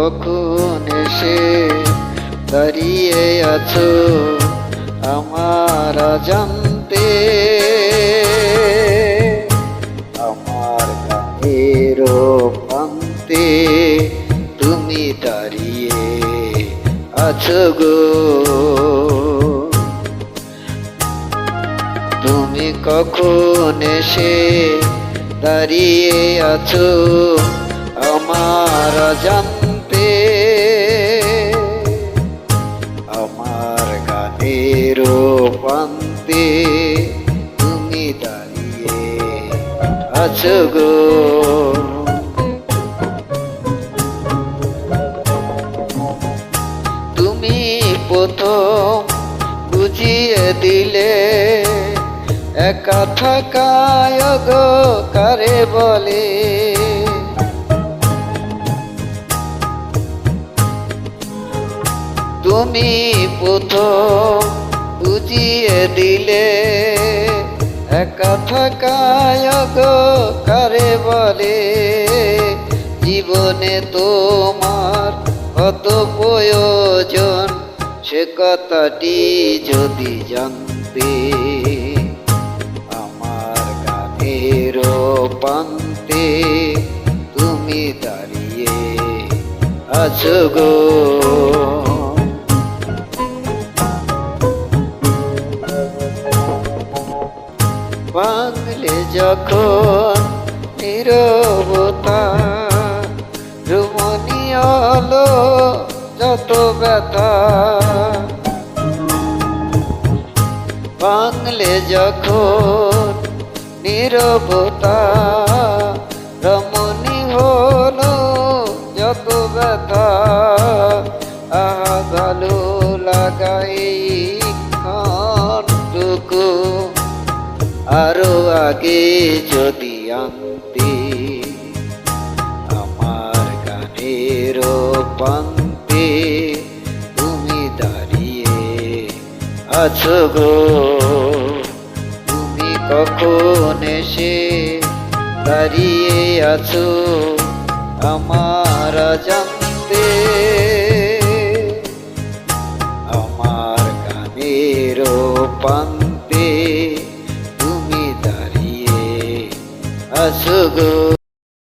কখন এসে দাঁড়িয়ে আছো আমার অজান্তে, আমার গানের প্রান্তে তুমি দাঁড়িয়ে আছো গো। তুমি কখন এসে দাঁড়িয়ে আছো আমার অজান্তে, আমার গানের প্রান্তে তুমি দাঁড়িয়ে আছো গো। তুমি প্রথম বুঝিয়ে দিলে একা থাকায় গো কারে বলে, তুমি প্রথম বুঝিয়ে দিলে একা থাকায় গো কারে বলে। জীবনে তোমার কত প্রয়োজন সে কথাটি যদি জানতে, আমার গানের প্রান্তে তুমি দাঁড়িয়ে আছো গো। ভাঙলে যখন নীরবতা, রুমনি হলো যত ব্যথা, ভাঙলে যখন নীরবতা, রমণী হলো যত ব্যথা। আহা ভালো লাগাই ক্ষণটুকু আরো আগে যদি আনতে, আমার গানের প্রান্তে তুমি দাঁড়িয়ে আছো গো। তুমি কখন এসে দাঁড়িয়ে আছো আমার অজান্তে, আমার গানের প্রান্তে তুমি দাঁড়িয়ে আছো গো।